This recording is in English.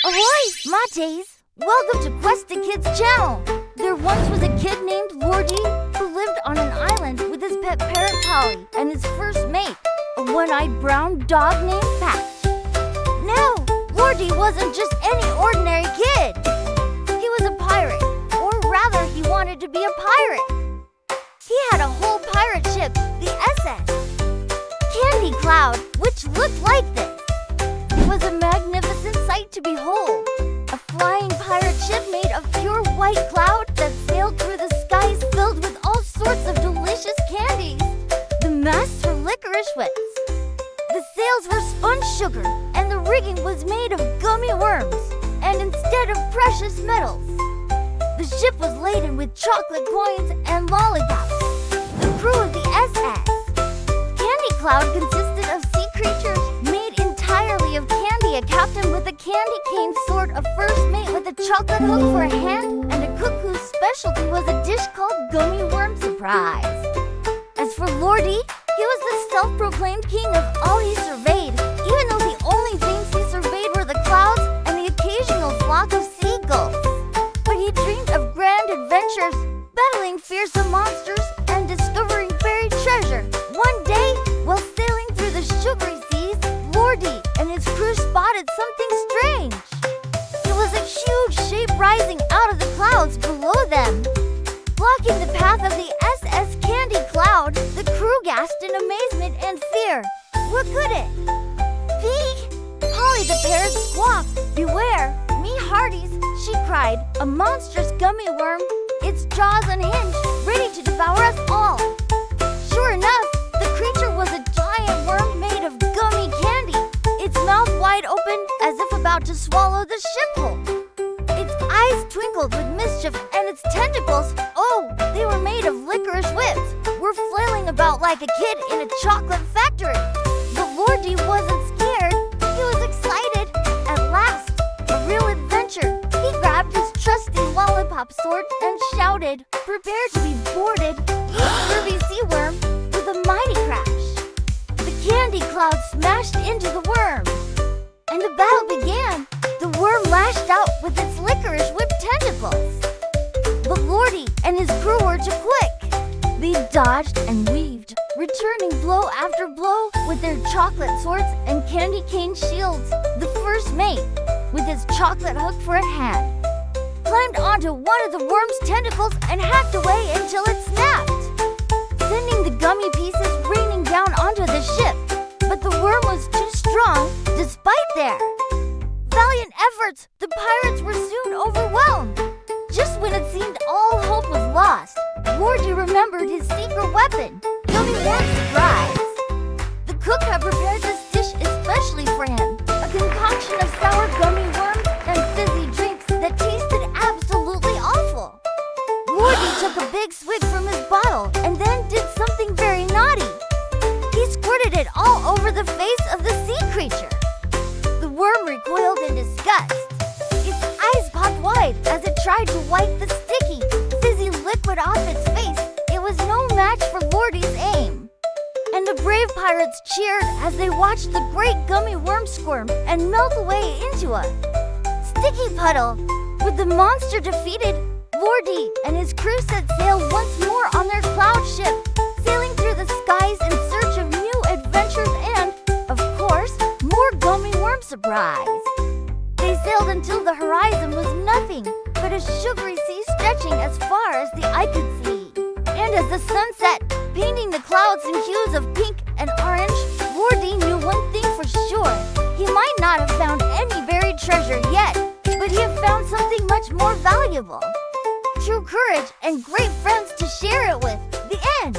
Ahoy, mateys! Welcome to Quest the Kids channel. There once was a kid named Lordy who lived on an island with his pet parrot Polly and his first mate, a one-eyed brown dog named Patch. No, Lordy wasn't just any ordinary kid. He was a pirate, or rather he wanted to be a pirate. He had a whole pirate ship, the SS Candy Cloud, which looked like this. It was a magnificent sight to behold. A flying pirate ship made of pure white cloud that sailed through the skies filled with all sorts of delicious candies. The masts were licorice whips. The sails were sponge sugar, and the rigging was made of gummy worms, and instead of precious metals. The ship was laden with chocolate coins and lollipops. The crew of the SS Candy Cloud consisted of sea creatures made entirely of candy, a captain with a candy cane sword, a first mate with a chocolate hook for a hand, and a cook whose specialty was a dish called gummy worm surprise. As for Lordy, he was the self-proclaimed king of all he surveyed, even though the only things he surveyed were the clouds and the occasional flock of seagulls. But he dreamed of grand adventures, battling fearsome monsters and discovering buried treasure. One day, while sailing through the sugary seas, Lordy and his crew spotted something strange. It was a huge shape rising out of the clouds below them. Blocking the path of the SS Candy Cloud, the crew gasped in amazement and fear. What could it be? Polly the parrot squawked. "Beware, me hearties," she cried. "A monstrous gummy worm, its jaws unhinged, ready to devour us all." Sure enough, the creature was a giant worm made of gummy candy, its mouth wide open as if about to swallow the ship whole. Its eyes twinkled with mischief, and its tentacles, oh, they were made of licorice whips, were flailing about like a kid in a chocolate factory. But Lordy wasn't scared. He was excited. At last, a real adventure. He grabbed his trusty lollipop sword and shouted, "Prepare to be boarded, you scurvy sea worm," with a mighty crash. The candy cloud smashed into the worm, and the battle began. The worm lashed out with its licorice whip tentacles. But Lordy and his crew were too quick. They dodged and weaved, returning blow after blow with their chocolate swords and candy cane shields. The first mate, with his chocolate hook for a hand, climbed onto one of the worm's tentacles and hacked away until it snapped, sending the gummy pieces raining down onto the ship. But the worm was too strong despite their valiant efforts. The pirates were soon overwhelmed. Just when it seemed all hope was lost, Lordy remembered his secret weapon, gummy worm surprise. The cook had prepared this dish especially for him, a concoction of sour gummy worms and fizzy drinks that tasted absolutely awful. Lordy took a big swig from his bottle and then did something very naughty. He squirted it all over the face of the sea creature. The worm recoiled in disgust. Its eyes popped wide as it tried to wipe the sticky, fizzy liquid off its face. It was no match for Lordy's aim. And the brave pirates cheered as they watched the great gummy worm squirm and melt away into a sticky puddle. With the monster defeated, Lordy and his crew set sail once more on their cloud ship, sailing through the skies in search of new adventures and, of course, more gummy worm surprise. They sailed until the horizon was nothing but a sugary sea stretching as far as the eye could see. And as the sun set, painting the clouds in hues of pink and orange, Lordy knew one thing for sure. He might not have found any buried treasure yet, but he had found something much more valuable. True courage and great friends to share it with. The end.